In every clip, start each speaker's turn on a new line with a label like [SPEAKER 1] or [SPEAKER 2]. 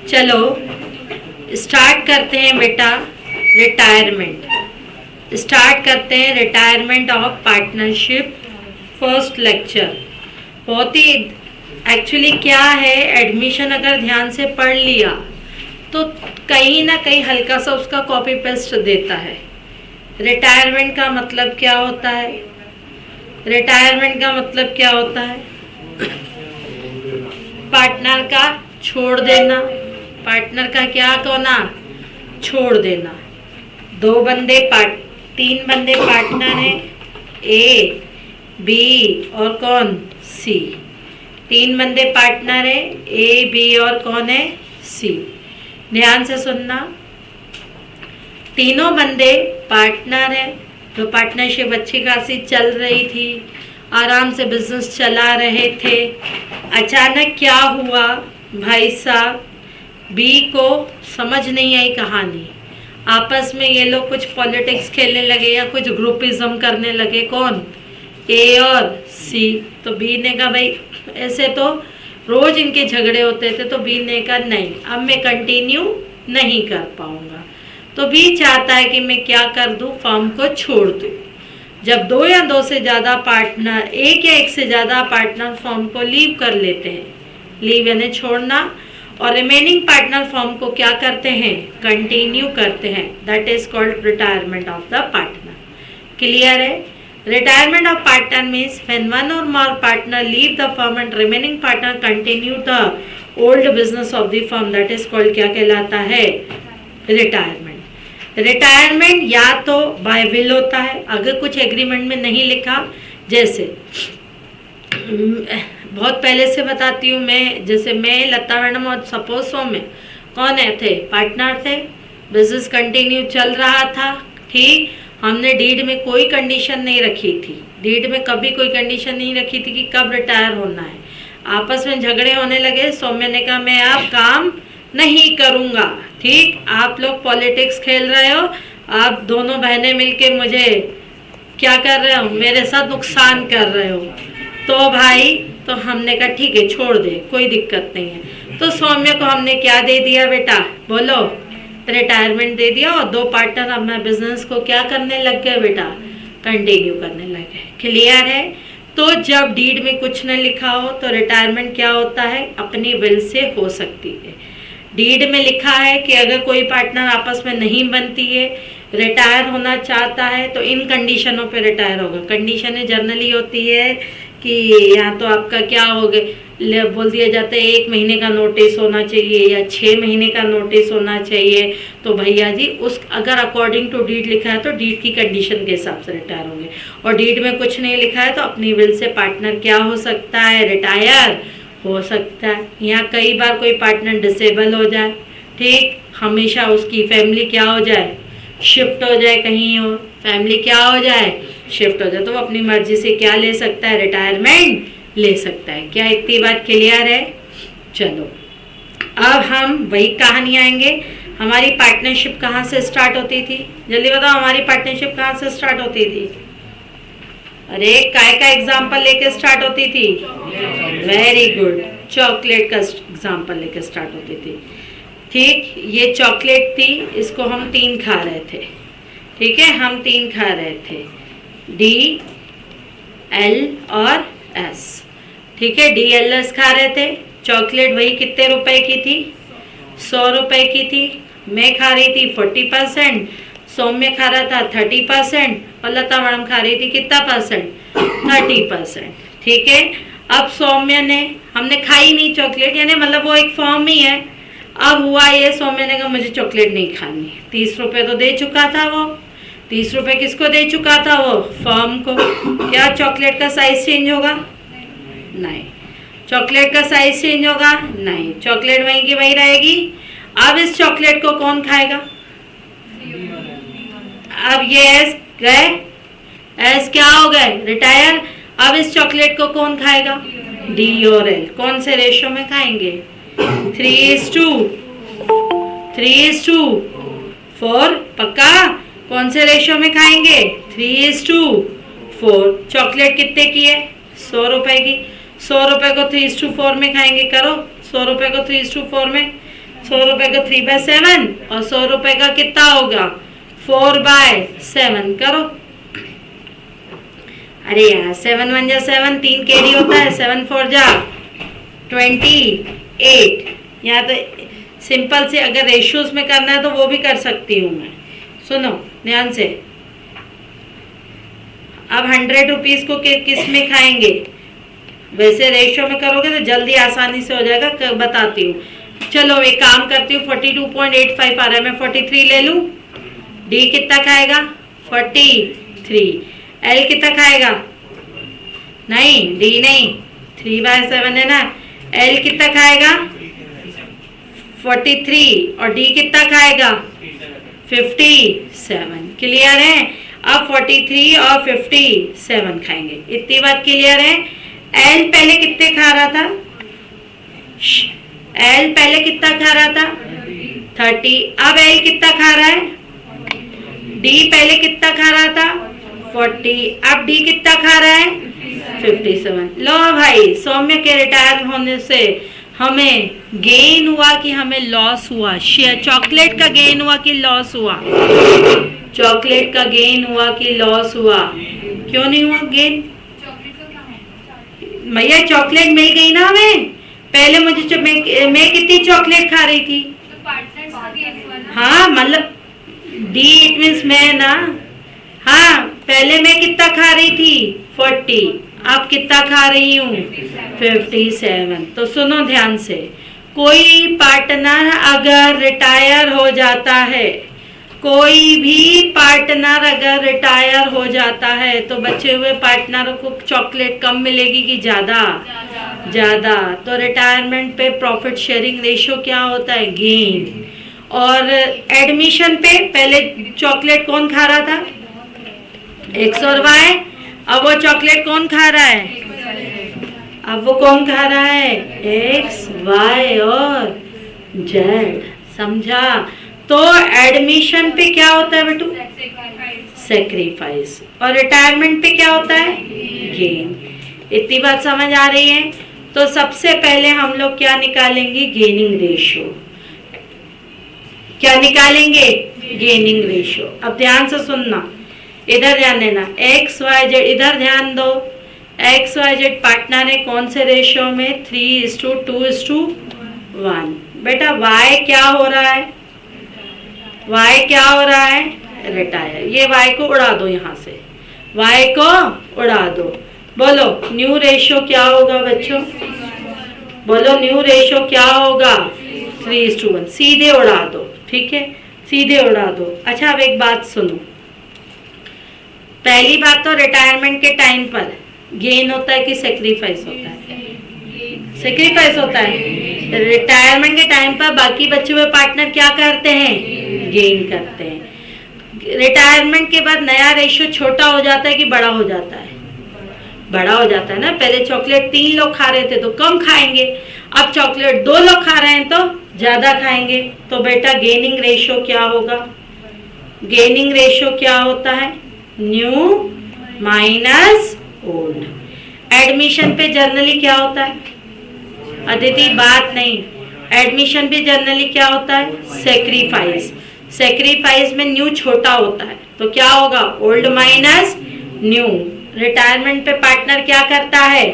[SPEAKER 1] चलो स्टार्ट करते हैं बेटा। रिटायरमेंट स्टार्ट करते हैं। Retirement of partnership first lecture. बहुत ही एक्चुअली क्या है, एडमिशन अगर ध्यान से पढ़ लिया तो कहीं ना कहीं हल्का सा उसका कॉपी पेस्ट देता है। रिटायरमेंट का मतलब क्या होता है? रिटायरमेंट का मतलब क्या होता है? पार्टनर का छोड़ देना। पार्टनर का क्या होना? छोड़ देना। तीन बंदे पार्टनर हैं, ए बी और कौन? सी। तीन बंदे पार्टनर हैं, ए बी और कौन है? सी। ध्यान से सुनना। तीनों बंदे पार्टनर हैं, तो पार्टनरशिप अच्छी खासी चल रही थी, आराम से बिजनेस चला रहे थे। अचानक क्या हुआ भाई साहब, बी को समझ नहीं आई कहानी। आपस में ये लोग कुछ पॉलिटिक्स खेलने लगे या कुछ ग्रुपिज्म करने लगे। कौन? ए और सी। तो बी ने कहा भाई ऐसे तो रोज इनके झगड़े होते थे, तो बी ने कहा नहीं, अब मैं कंटिन्यू नहीं कर पाऊंगा। तो बी चाहता है कि मैं क्या कर दूं, फर्म को छोड़ दूं। जब दो या दो से ज़्यादा पार्टनर, एक या एक से ज़्यादा पार्टनर फर्म को लीव कर लेते हैं, लीव यानी छोड़ना, और रिमेनिंग पार्टनर फर्म को क्या करते हैं? कंटिन्यू करते हैं। That is called retirement of the partner. Clear है? Retirement of partner means when one और more partner leave the firm and remaining partner continue the old business of the firm. That is called क्या कहलाता है? Retirement. Retirement या तो bye will होता है, अगर कुछ एग्रीमेंट में नहीं लिखा। जैसे बहुत पहले से बताती हूँ मैं, जैसे मैं, लता मैडम और सपोज सौम्य कौन है थे? पार्टनर थे। बिजनेस कंटिन्यू चल रहा था, ठीक। हमने डीड में कोई कंडीशन नहीं रखी थी, डीड में कभी कोई कंडीशन नहीं रखी थी कि कब रिटायर होना है। आपस में झगड़े होने लगे, सौम्य ने कहा मैं अब काम नहीं करूँगा, ठीक। आप लोग पॉलिटिक्स खेल रहे हो, आप दोनों बहनें मिलके मुझे क्या कर रहे हो? मेरे साथ नुकसान कर रहे हो। तो भाई, तो हमने कहा ठीक है छोड़ दे, कोई दिक्कत नहीं है। तो सौम्य को हमने क्या दे दिया बेटा? बोलो। रिटायरमेंट दे दिया, और दो पार्टनर अपना बिजनेस को क्या करने लग गए बेटा? कंटिन्यू करने लग गए। क्लियर है? तो जब डीड में कुछ न लिखा हो तो रिटायरमेंट क्या होता है? अपनी विल से हो सकती है। डीड में लिखा है कि अगर कोई पार्टनर आपस में नहीं बनती है, रिटायर होना चाहता है, तो इन कंडीशनों पे रिटायर होगा। कंडीशनें जनरली होती है कि या तो आपका क्या हो गया, बोल दिया जाता है 1 महीने का नोटिस होना चाहिए या 6 महीने का नोटिस होना चाहिए। तो भैया जी उस अगर अकॉर्डिंग टू डीड लिखा है तो डीड की कंडीशन के हिसाब से रिटायर होंगे, और डीड में कुछ नहीं लिखा है तो अपनी विल से पार्टनर क्या हो सकता है? रिटायर हो सकता है। यहाँ कई बार कोई पार्टनर डिसेबल हो जाए, ठीक, हमेशा उसकी फैमिली क्या हो जाए? शिफ्ट हो जाए कहीं और, फैमिली क्या हो जाए? शिफ्ट हो जाए, तो वो अपनी मर्जी से क्या ले सकता है? रिटायरमेंट ले सकता है। क्या इतनी बात क्लियर है? चलो अब हम वही कहानी आएंगे। हमारी पार्टनरशिप कहाँ से स्टार्ट होती थी? जल्दी बताओ, हमारी पार्टनरशिप कहाँ से स्टार्ट होती थी? अरे काय का एग्जाम्पल लेके स्टार्ट होती थी? वेरी गुड, चॉकलेट का एग्जाम्पल लेके स्टार्ट होती थी, ठीक। ये चॉकलेट थी, इसको हम 3 खा रहे थे, ठीक है, हम 3 खा रहे थे, डी एल और एस, ठीक है। डी एल एस खा रहे थे। चॉकलेट वही कितने रुपए की थी? 100 रुपए की थी। मैं खा रही थी 40%, सौम्य खा रहा था 30%, और लता मैडम खा रही थी कितना परसेंट? 30%, ठीक है। अब सौम्य ने, हमने खाई नहीं चॉकलेट, यानी मतलब वो एक फॉर्म ही है। अब हुआ ये, सौम्य ने कहा मुझे चॉकलेट नहीं खानी, 30 रुपए तो दे चुका था वो। 30 रुपए किसको दे चुका था? वो फर्म को। क्या चॉकलेट का साइज चेंज होगा? नहीं। चॉकलेट का साइज चेंज होगा? नहीं। चॉकलेट वहीं की वहीं रहेगी। अब इस चॉकलेट को कौन खाएगा? अब ये एस गए, एस क्या हो गए? रिटायर। अब इस चॉकलेट को कौन खाएगा? डी और एल। कौन से रेशो में खाएंगे? 3:4। पक्का? कौन से रेशो में खाएंगे? 3:4। चॉकलेट कितने की है? 100 रुपए की। 100 रुपए को 3:4 में खाएंगे। करो 100 रुपए को 3:4 में, 100 रुपए का 3/7 और 100 रुपए का कितना होगा 4/7 करो। अरे यार 7 1 जा 7, 3 कैरी होता है, 7 4 जा 28। यहाँ तो सिंपल से अगर रेशियोज में करना है तो वो भी कर सकती हूँ मैं। सुनो ध्यान से, अब 100 रुपीज को किस में खाएंगे, वैसे रेशियो में करोगे तो जल्दी आसानी से हो जाएगा, बताती हूँ। चलो एक काम करती हूँ, 42.85 आ रहा है, मैं 43 ले लूँ। डी कितना खाएगा 43, एल कितना खाएगा, नहीं डी नहीं, 3/7 है ना, एल कितना खाएगा 43 और डी कितना खाएगा 57। क्लियर है? अब 43 और 57 खाएंगे, इतनी बात क्लियर है। एल पहले कितने खा रहा था, एल पहले कितना खा रहा था 30, अब एल कितना खा रहा है, डी पहले कितना खा रहा था 40, अब डी कितना खा रहा है 57। लो भाई, सौम्य के रिटायर होने से हमें गेन हुआ कि हमें लॉस हुआ? शेयर चॉकलेट का गेन हुआ कि लॉस हुआ? चॉकलेट का गेन हुआ कि लॉस हुआ? क्यों नहीं हुआ गेन? भैया चॉकलेट मिल गई ना हमें, पहले मुझे मैं कितनी चॉकलेट खा रही थी, हाँ मतलब डी इट मीन्स मैं ना, हाँ पहले मैं कितना खा रही थी 40, अब कितना खा रही हूँ 57। तो सुनो ध्यान से, कोई पार्टनर अगर रिटायर हो जाता है, कोई भी पार्टनर अगर रिटायर हो जाता है तो बचे हुए पार्टनरों को चॉकलेट कम मिलेगी कि ज़्यादा? ज़्यादा। तो रिटायरमेंट पे प्रॉफिट शेयरिंग रेशियो क्या होता है? गेन। और एडमिशन पे पहले चॉकलेट कौन खा रहा था? एक्स और वाई। अब वो चॉकलेट कौन खा रहा है? अब वो कौन खा रहा है? एक्स वाई और जेड। समझा? तो एडमिशन पे क्या होता है बेटू? सेक्रीफाइस। और रिटायरमेंट पे क्या होता है? गेन। इतनी बात समझ आ रही है? तो सबसे पहले हम लोग क्या निकालेंगे? Gaining ratio. क्या निकालेंगे? Gaining ratio. अब ध्यान से सुनना, इधर ध्यान देना, एक्स वाई जेड, इधर ध्यान दो। एक्स वाई जेड पार्टनर है कौन से रेशियो में? 3:2:1। बेटा वाई क्या हो रहा है? वाई क्या हो रहा है? रिटायर। ये वाई को उड़ा दो, यहाँ से वाई को उड़ा दो। बोलो न्यू रेशियो क्या होगा बच्चों? बोलो न्यू रेशियो क्या होगा? 3:1। सीधे उड़ा दो, ठीक है, सीधे उड़ा दो। अच्छा अब एक बात सुनो, पहली बात तो रिटायरमेंट के टाइम पर गेन होता है कि सेक्रीफाइस होता है? सेक्रीफाइस होता है। रिटायरमेंट के टाइम पर बाकी बचे हुए पार्टनर क्या करते हैं? गेन करते हैं। रिटायरमेंट के बाद नया रेशियो छोटा हो जाता है कि बड़ा हो जाता है? बड़ा हो जाता है ना। पहले चॉकलेट 3 लोग खा रहे थे तो कम खाएंगे, अब चॉकलेट 2 लोग खा रहे हैं तो ज्यादा खाएंगे। तो बेटा गेनिंग रेशियो क्या होगा? गेनिंग रेशियो क्या होता है? New minus old. एडमिशन पे जनरली क्या होता है? अदिति बात नहीं, एडमिशन पे जनरली क्या होता है? सेक्रीफाइस। सेक्रीफाइस में न्यू छोटा होता है तो क्या होगा? Old minus new. रिटायरमेंट पे पार्टनर क्या करता है?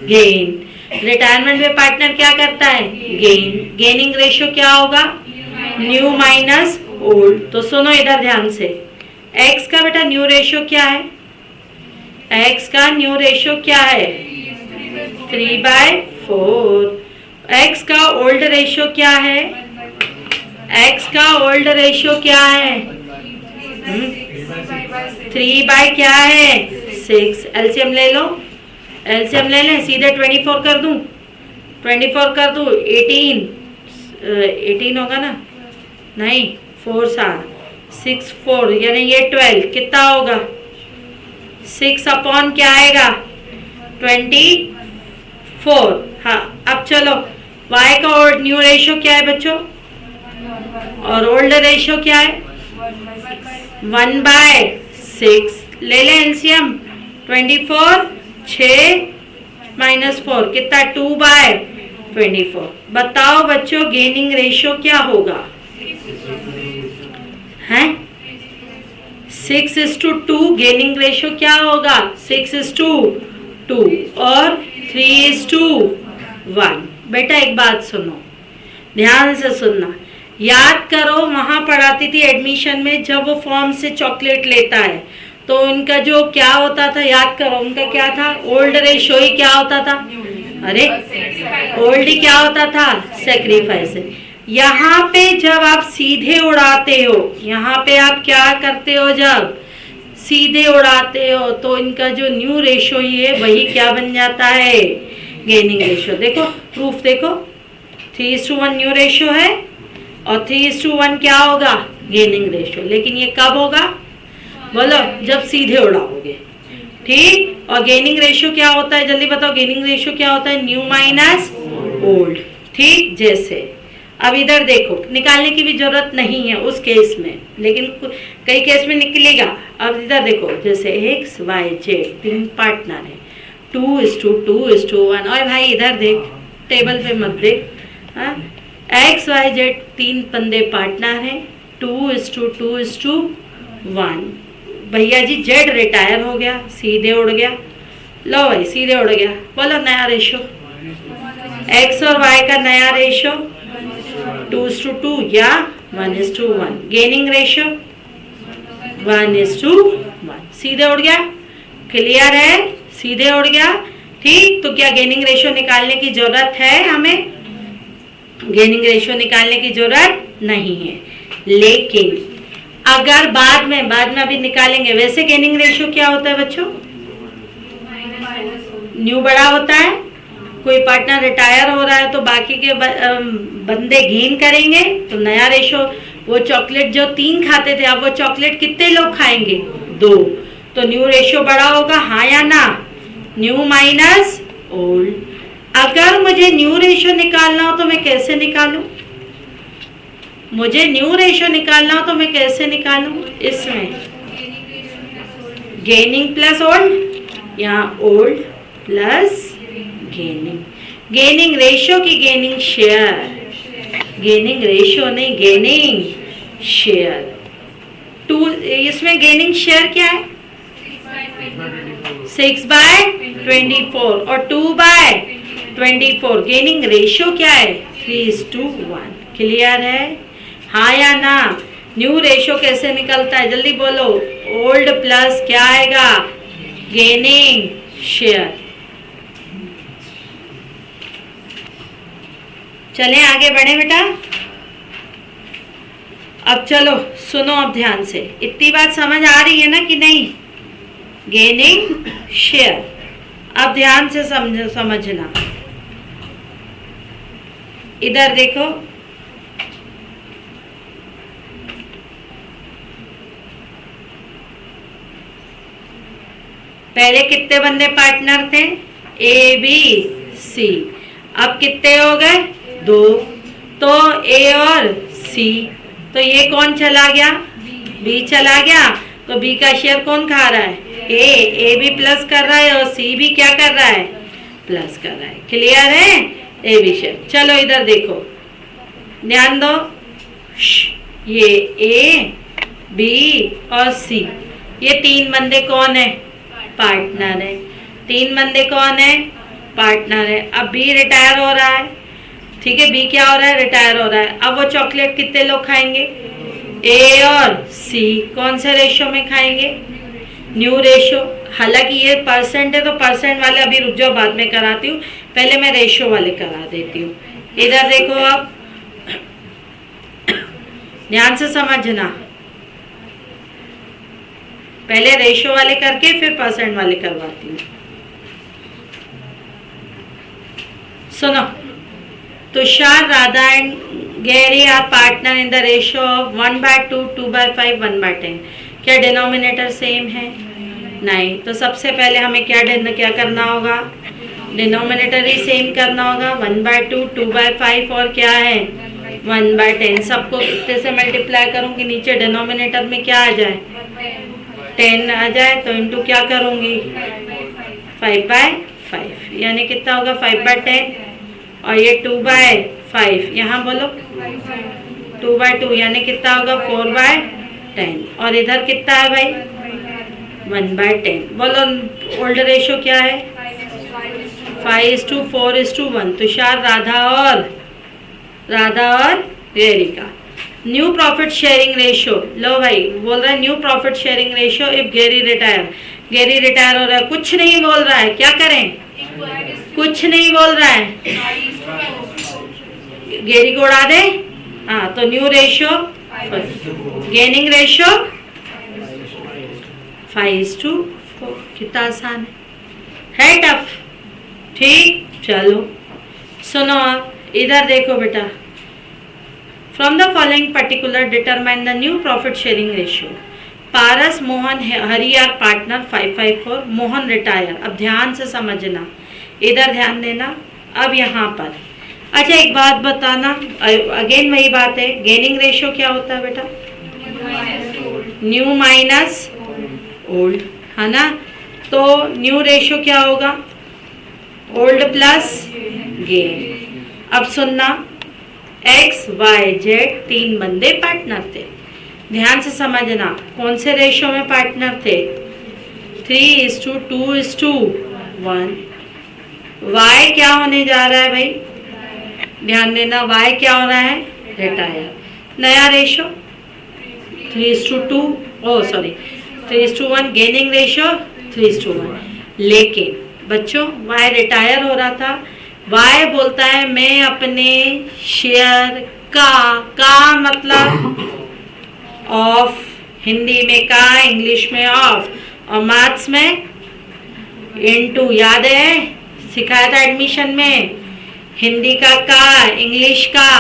[SPEAKER 1] गेन। रिटायरमेंट पे पार्टनर क्या करता है? गेन। गेनिंग रेशियो क्या होगा? New minus old. तो सुनो इधर ध्यान से, एक्स का बेटा न्यू रेशियो क्या है? एक्स का न्यू रेशियो क्या है? 3/4। एक्स का ओल्ड रेशियो क्या है? एक्स का ओल्ड रेशियो क्या है? 3 क्या है? 6। एलसीएम ले लो, एलसीएम ले लें, सीधे 24 कर दूं, 24 कर दूं, 18 होगा ना? नहीं 4 6 4 यानी ये 12 कितना होगा? 6 अपॉन क्या आएगा? 24। हाँ अब चलो, y का और न्यू रेशियो क्या है बच्चों? और ओल्ड रेशियो क्या है? 1/6। ले लें एलसीएम, 24 6 -4 कितना? 24। बताओ बच्चों गेनिंग रेशियो क्या होगा? हैं 6:2। गेनिंग रेशियो क्या होगा? 6:2 और 3:1। बेटा एक बात सुनो, ध्यान से सुनना, याद करो वहां पढ़ाती थी एडमिशन में, जब वो फॉर्म से चॉकलेट लेता है तो उनका जो क्या होता था, याद करो उनका क्या था? ओल्ड रेशियो ही क्या होता था? अरे ओल्ड ही क्या होता था? सेक्रीफाइस। यहाँ पे जब आप सीधे उड़ाते हो, यहाँ पे आप क्या करते हो? जब सीधे उड़ाते हो तो इनका जो न्यू रेशियो ही है वही क्या बन जाता है? Gaining ratio. देखो प्रूफ देखो, 3:1 न्यू रेशियो है और 3:1 क्या होगा? Gaining ratio. लेकिन ये कब होगा? बोलो जब सीधे उड़ाओगे, ठीक। और गेनिंग रेशियो क्या होता है? जल्दी बताओ, गेनिंग रेशियो क्या होता है? न्यू माइनस ओल्ड, ठीक। जैसे अब इधर देखो, निकालने की भी जरूरत नहीं है उस केस में, लेकिन कई केस में निकलेगा। अब इधर देखो, जैसे एक्स वाई जेड 3 पार्टनर है, 2:2:1। और भाई इधर देख, टेबल पे मत देख, एक्स वाई जेड 3 बंदे पार्टनर हैं, 2:2:1। भैया जी जेड रिटायर हो गया, सीधे उड़ गया। लो भाई सीधे उड़ गया। बोलो नया रेशो, एक्स और वाई का नया रेशो 2:2 या 1:1। Gaining ratio 1:1। सीधे उड़ गया, क्लियर है? सीधे उड़ गया, ठीक। तो क्या गेनिंग रेशो निकालने की जरूरत है? हमें गेनिंग रेशो निकालने की जरूरत नहीं है। लेकिन अगर बाद में अभी निकालेंगे। वैसे गेनिंग रेशियो क्या होता है बच्चों? न्यू बड़ा होता है, कोई पार्टनर रिटायर हो रहा है तो बाकी के बंदे गेन करेंगे, तो नया रेशियो। वो चॉकलेट जो 3 खाते थे, अब वो चॉकलेट कितने लोग खाएंगे? 2। तो न्यू रेशियो बड़ा होगा, हाँ या ना? New minus old. अगर मुझे न्यू रेशियो निकालना हो तो मैं कैसे निकालूं? मुझे न्यू रेशियो निकालना हो तो मैं कैसे निकालूं? इसमें गेनिंग प्लस ओल्ड, यहाँ old plus gaining. Gaining ratio की गेनिंग शेयर, गेनिंग रेशियो नहीं, गेनिंग शेयर। 2 इसमें गेनिंग शेयर क्या है? 6/24 और 2/24। गेनिंग रेशियो क्या है? 3:1। क्लियर है, हाँ या ना? न्यू रेशियो कैसे निकलता है? जल्दी बोलो। ओल्ड प्लस क्या आएगा? Gaining share. चलें आगे बढ़े बेटा। अब चलो सुनो, अब ध्यान से, इतनी बात समझ आ रही है ना कि नहीं? Gaining share. अब ध्यान से समझना। इधर देखो, पहले कितने बंदे पार्टनर थे? A B C. अब कितने हो गए? 2। तो ए और सी, तो ये कौन चला गया? बी चला गया। तो बी का शेयर कौन खा रहा है? ए बी प्लस कर रहा है और सी भी क्या कर रहा है? प्लस कर रहा है। क्लियर है? A B share. चलो इधर देखो, ध्यान दो, ये ए बी और सी, ये 3 बंदे कौन है? पार्टनर है। 3 बंदे कौन है? पार्टनर है। अब बी रिटायर हो रहा है, ठीक है। बी क्या हो रहा है? रिटायर हो रहा है। अब वो चॉकलेट कितने लोग खाएंगे? ए और सी। कौन से रेशियो में खाएंगे? New ratio. हालांकि ये परसेंट है तो परसेंट वाले अभी रुक जाओ, बाद में कराती हूँ, पहले मैं रेशियो वाले करा देती हूँ। इधर देखो, अब ध्यान से समझना, पहले रेशियो वाले करके फिर परसेंट वाले करवाती हूँ। सुनो, Tushar, Radha and Gary are partner in the ratio of 1/2, 2/5, 1/10। क्या डिनोमिनेटर सेम है? नहीं। तो सबसे पहले हमें क्या करना होगा? डिनोमिनेटर ही सेम करना होगा। 1/2, 2/5 और क्या है? 1/10। सबको कितने से मल्टीप्लाई करूँगी? नीचे डिनोमिनेटर में क्या आ जाए? 10 आ जाए, तो इंटू क्या करूँगी? 5/5, यानी कितना होगा? 5/10 और ये 2/5, यहाँ बोलो 2/2 यानी कितना होगा 4/10। और इधर कितना है भाई 1/10। बोलो ओल्ड रेशो क्या है 5:4:1। तुषार, राधा और Garika. New profit sharing ratio, लो भाई बोल रहा है new profit sharing ratio if Gary retire. Gary retire हो रहा है, कुछ नहीं बोल रहा है, क्या करें, कुछ नहीं बोल रहा है, गेरी को उड़ा दे। हाँ तो न्यू रेशो, गेनिंग रेशो 5:4। कितना आसान है टफ। ठीक, चलो सुनो आप इधर देखो बेटा। From the following particular determine the new profit sharing ratio. Paras, Mohan, Hari are partner 5/4। Mohan retire. अब ध्यान से समझना, इधर ध्यान देना। अब यहाँ पर अच्छा एक बात बताना, अगेन वही बात है, गेनिंग रेशियो क्या होता है बेटा, न्यू माइनस ओल्ड, है ना। तो न्यू रेशियो क्या होगा, ओल्ड प्लस गेन। अब सुनना, एक्स वाई जेड 3 बंदे पार्टनर थे। ध्यान से समझना कौन से रेशियो में पार्टनर थे, 3:2:1। वाई क्या होने जा रहा है भाई, ध्यान देना, वाई क्या हो रहा है, रिटायर। नया रेशियो 3:1, गेनिंग रेशियो 3:1। लेकिन बच्चों वाई रिटायर हो रहा था, वाई बोलता है मैं अपने शेयर का मतलब ऑफ, हिंदी में का, इंग्लिश में ऑफ, और मैथ्स में इनटू। याद है सिखाया था एडमिशन में, हिंदी का, इंग्लिश का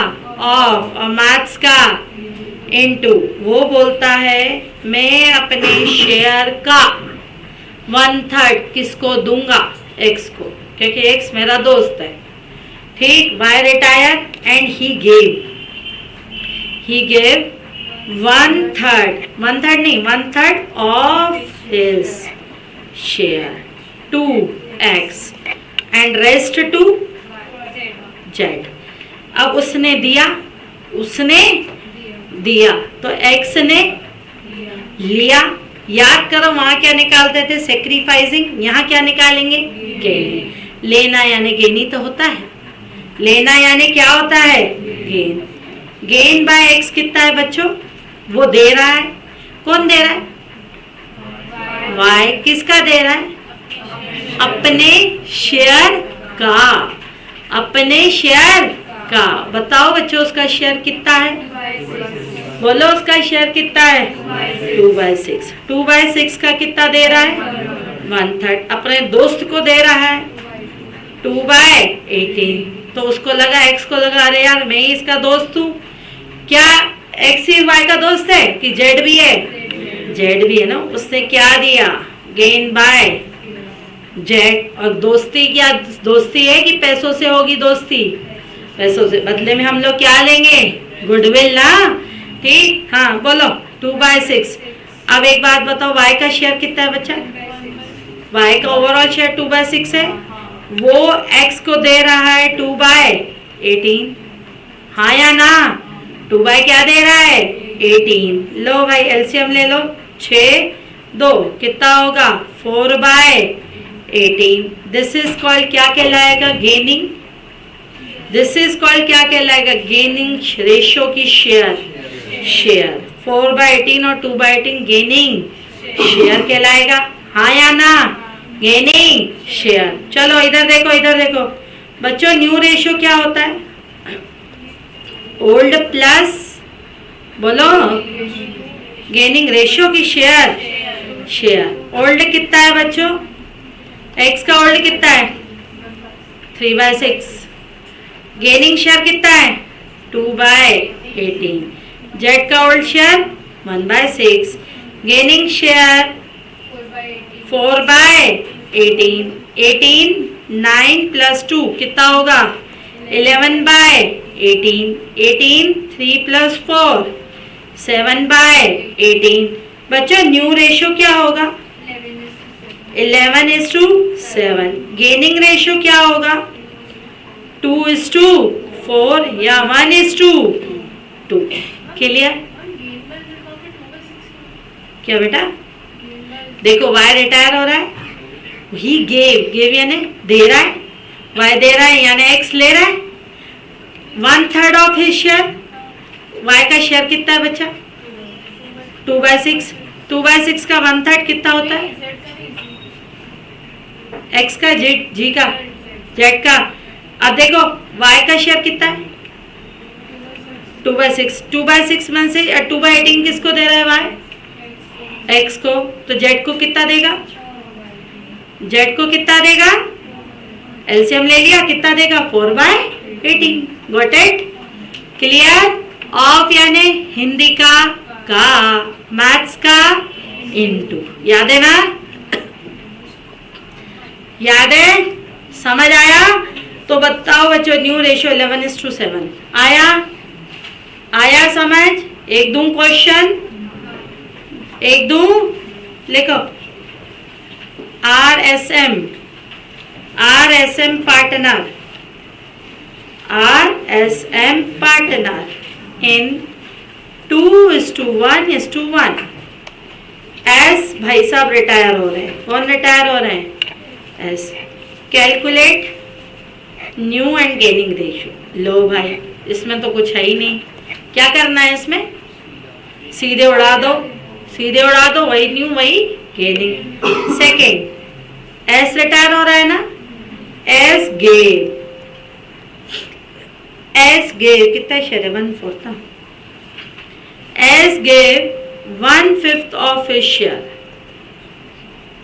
[SPEAKER 1] ऑफ और मैथ्स का इनटू। वो बोलता है मैं अपने शेयर का 1/3 किसको दूंगा, एक्स को, क्योंकि एक्स मेरा दोस्त है। ठीक, Y retire and he gave 1/3 of his share to X and rest to Z. अब उसने दिया तो एक्स ने लिया। याद करो वहां क्या निकालते थे, सेक्रीफाइसिंग, यहाँ क्या निकालेंगे, गेन। लेना यानी गेनी तो होता है, लेना यानी क्या होता है, गेन। गेन बाय एक्स कितना है बच्चों, वो दे रहा है, कौन दे रहा है, वाई। किसका दे रहा है, अपने शेयर का। बताओ बच्चों उसका शेयर कितना है, बोलो उसका शेयर कितना है, 2/6। 2/6 का कितना दे रहा है, 1/3। अपने दोस्त को दे रहा है 2/18। तो उसको लगा, एक्स को लगा अरे यार मैं ही इसका दोस्त हूँ। क्या एक्स ही वाई का दोस्त है कि जेड भी है, जेड भी है ना। उसने क्या दिया, गेन बाय जेड। और दोस्ती क्या, दोस्ती है कि पैसों से होगी दोस्ती, पैसों से। बदले में हम लोग क्या लेंगे, गुडविल ना। ठीक, हाँ बोलो 2/6। अब एक बात बताओ, वाई का शेयर कितना है बच्चा, वाई का ओवरऑल शेयर 2/6 है, वो एक्स को दे रहा है 2/18, हाँ या ना। 2 क्या दे रहा है, 18। लो भाई एलसीएम ले लो, 6 2 कितना होगा, 4/18। दिस इज कॉल्ड क्या कहलाएगा, गेनिंग। दिस इज कॉल्ड क्या कहलाएगा, गेनिंग रेशियो की शेयर 4/18 और 2/18 गेनिंग शेयर कहलाएगा, हाँ या ना, गेनिंग शेयर। चलो इधर देखो बच्चों, न्यू रेशियो क्या होता है, ओल्ड प्लस, बोलो, गेनिंग रेशियो की शेयर। ओल्ड कितना है बच्चों, एक्स का ओल्ड कितना है, 3/6। गेनिंग शेयर कितना है, 2/18। जेड का ओल्ड शेयर 1/6। Gaining share 4/18। 18 9 + 2 कितना होगा, 11/18। 18 3 + 4 7/18। बच्चों न्यू रेशियो क्या होगा, 11:7। गेनिंग रेशियो क्या होगा, 2:4 या 1:2? क्लियर? क्या बेटा? देखो y रिटायर हो रहा है, ही गेव यानी दे रहा है, y दे रहा है यानी x ले रहा है, 1/3 ऑफ हिज शेयर। y का शेयर कितना है बच्चा? 2/6। 2/6 का 1/3 कितना होता है? x का g का z का। अब देखो y का शेयर कितना है? 2/6। 2/6 में से 2/18 किसको दे रहा है? y x को। तो z को कितना देगा? z को कितना देगा? एलसीएम ले लिया, कितना देगा? 4/18। Got it? क्लियर? ऑफ यानी हिंदी का मैथ्स का इनटू। याद है ना? याद है? समझ आया? तो बताओ बच्चों, न्यू रेशियो 11:7 आया समझ? एक दूं क्वेश्चन, एक दूं, लिखो। RSM partner in 2:1:1। एस भाई साहब रिटायर हो रहे हैं। कौन रिटायर हो रहे हैं? एस। Calculate new and gaining ratio. लो भाई, इसमें तो कुछ है ही नहीं, क्या करना है इसमें? सीधे उड़ा दो, वही न्यू वही गेनिंग। सेकेंड, एस रिटायर हो रहा है ना, एस गेव कितना शेयर है? 1/4 था। S gave 1/5 of his share.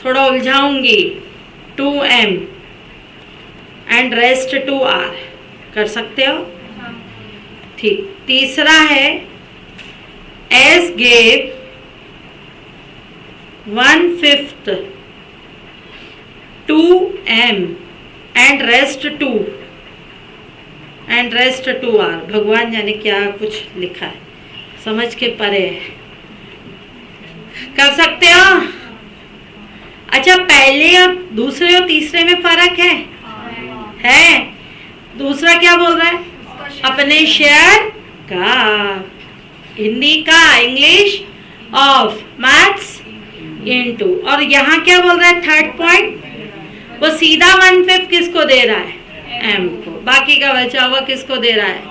[SPEAKER 1] थोड़ा उलझाऊंगी, 2M एंड रेस्ट 2R। कर सकते हो? ठीक। तीसरा है S gave 1/5 2M and rest 2R। भगवान जाने क्या कुछ लिखा है, समझ के परे है। कर सकते हो? अच्छा, पहले और दूसरे और तीसरे में फर्क है? दूसरा क्या बोल रहा है? अपने शेयर का, हिंदी का, इंग्लिश ऑफ, मैथ्स इनटू। और यहाँ क्या बोल रहा है? थर्ड पॉइंट, वो सीधा 1/5 किसको दे रहा है? M को। बाकी का बचा हुआ किसको दे रहा है?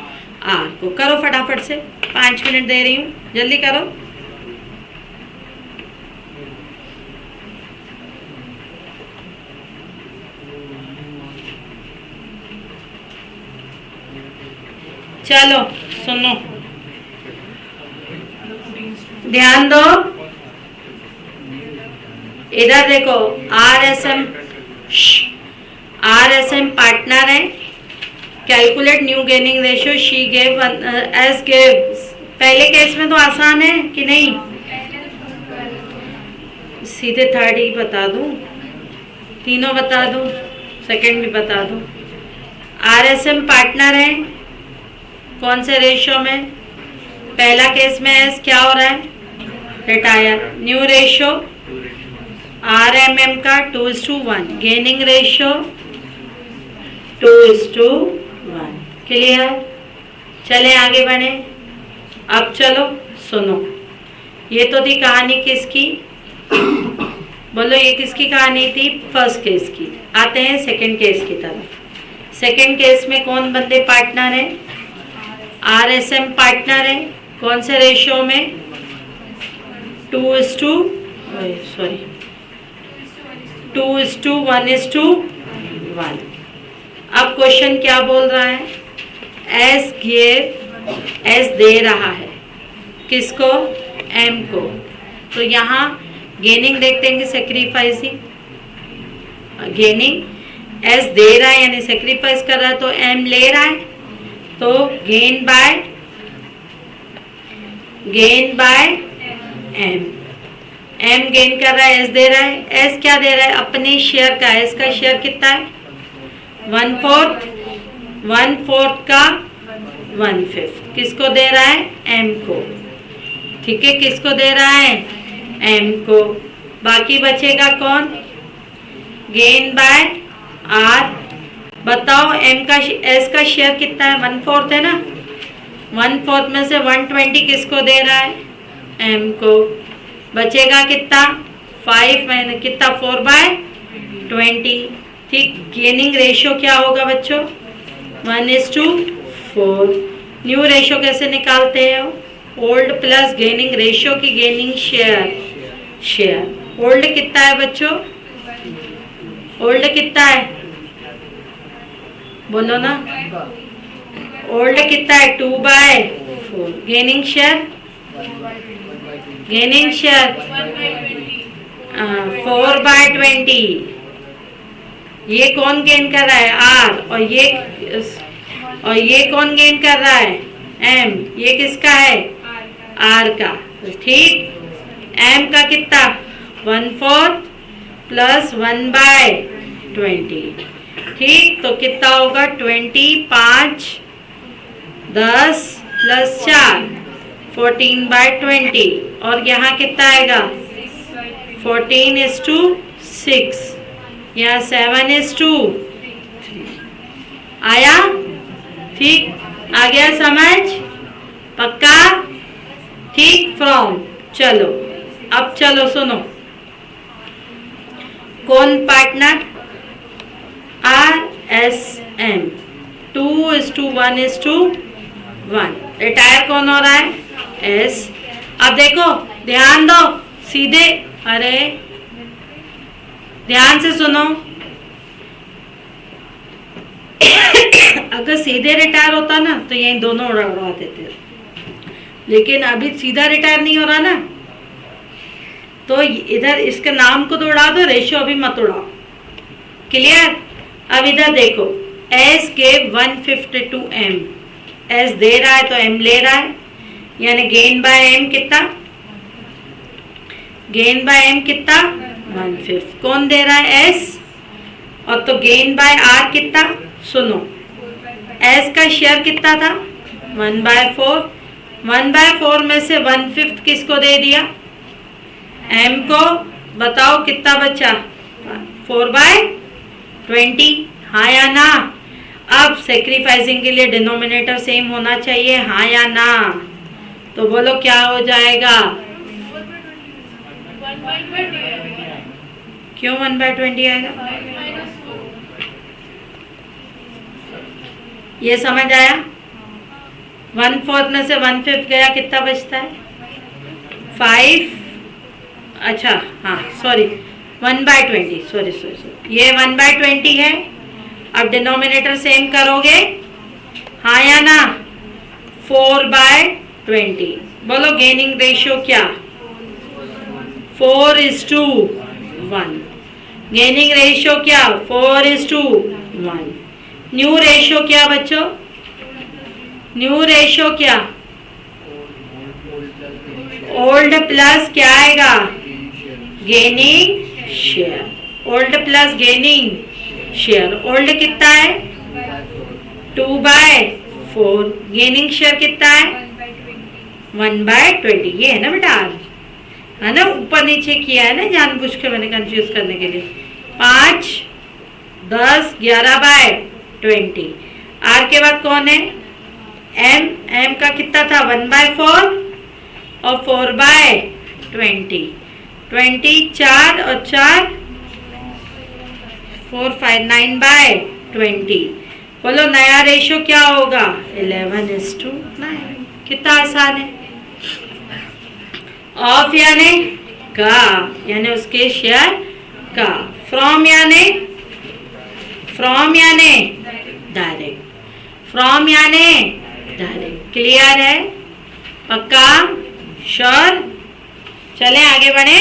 [SPEAKER 1] R को। करो फटाफट से, 5 मिनट दे रही हूँ, जल्दी करो। चलो सुनो, ध्यान दो, इधर देखो। RSM पार्टनर है। Calculate new gaining ratio. She gave, S gave. पहले केस में तो आसान है कि नहीं? सीधे थर्ड ही बता दूं, तीनों बता दूं, सेकंड भी बता दूं। RSM पार्टनर है, कौन से रेशियो में? पहला केस में एस क्या हो रहा है? रिटायर। न्यू रेशियो RMM का 2:1। Gaining ratio 2:1। क्लियर? चले आगे बढ़े। अब चलो सुनो, ये तो थी कहानी किसकी? बोलो, ये किसकी कहानी थी? फर्स्ट केस की। आते हैं सेकंड केस की तरफ। सेकंड केस में कौन बंदे पार्टनर है? RSM पार्टनर है, कौन से रेशियो में? 2:1:1। अब क्वेश्चन क्या बोल रहा है? एस दे रहा है किसको? M को। तो यहाँ गेनिंग देखते हैं कि सेक्रीफाइसिंग। गेनिंग एस दे रहा है यानी सेक्रीफाइस कर रहा है, तो M ले रहा है, तो gain by M। M gain कर रहा है, एस दे रहा है। एस क्या दे रहा है? अपने शेयर का। एस का शेयर कितना है? 1/4 का 1/5 किसको दे रहा है? M को। ठीक है, किसको दे रहा है? M को। बाकी बचेगा कौन? गेन बाय R बताओ एम का एस का शेयर कितना है? 1/4 है ना। 1/4 में से 120 किसको दे रहा है? एम को। बचेगा कितना? 5 मैंने कितना 4/20। ठीक, गेनिंग रेशियो क्या होगा बच्चों? 1:4। न्यू रेशियो कैसे निकालते हैं? ओल्ड प्लस गेनिंग रेशियो की गेनिंग शेयर। ओल्ड कितना है बच्चों? ओल्ड कितना है? बोलो ना। ओल्ड कितना है? 2/4। Gaining share 4/20। ये कौन गेन कर रहा है? आर। और ये कौन गेन कर रहा है? एम। ये किसका है? आर का। ठीक, एम का कितना? 1/4 प्लस 1/20। ठीक, तो कितना होगा? 20, 5, 10 प्लस 4 14/20। और यहाँ कितना आएगा? 14:6। यहाँ 7:3 आया। ठीक, आ गया समझ? पक्का? ठीक, फ्रॉम। चलो अब चलो सुनो, कौन पार्टनर? RSM 2:1:1। रिटायर कौन हो रहा है? एस। अब देखो, ध्यान दो सीधे, अरे ध्यान से सुनो। अगर सीधे रिटायर होता ना तो यही दोनों उड़ा देते, लेकिन अभी सीधा रिटायर नहीं हो रहा ना, तो इधर इसके नाम को तो उड़ा दो, रेशियो अभी मत उड़ाओ। क्लियर? अब इधर देखो, एस के 152 एम। एस दे रहा है तो एम ले रहा है, यानी गेन बाय एम कितना? गेन बाय एम कितना? 1/5। कौन दे रहा है? एस। और तो गेन बाय आर कितना? सुनो, एस का शेयर कितना था? 1/4। 1/4 में से 1/5 किसको दे दिया? एम को। बताओ कितना बचा? 4/20। हाँ या ना? अब सेक्रीफाइसिंग के लिए डिनोमिनेटर सेम होना चाहिए, हाँ या ना? तो बोलो क्या हो जाएगा? क्यों 1/20 आएगा? ये समझ आया? 1/4 में से 1/5 गया, कितना बचता है? 5। अच्छा हाँ सॉरी, 1/20। सॉरी, ये 1/20 है। अब डिनोमिनेटर सेम करोगे, हाँ या ना? 4/20। बोलो गेनिंग रेशियो क्या? 4:1। गेनिंग रेशियो क्या? 4:1। न्यू रेशियो क्या बच्चों? न्यू रेशियो क्या? ओल्ड प्लस क्या आएगा? Gaining share. Old plus gaining share. Old कितना है? 2/4। गेनिंग शेयर कितना है? 1/20। ये है ना बेटा आर, है ना? ऊपर नीचे किया है ना जानबूझ के, मैंने कंफ्यूज करने के लिए। 5, 10, 11/20। आर के बाद कौन है? एम। एम का कितना था? 1/4 और 4/20। 20, 4 और 4 4, 5, 9/20। बोलो नया रेशियो क्या होगा? 11:9। कितना आसान है। ऑफ यानी का, यानी उसके शेयर का। फ्रॉम यानी डायरेक्ट। फ्रॉम यानी डायरेक्ट। क्लियर है? पक्का? श्योर? चलें आगे बढ़े।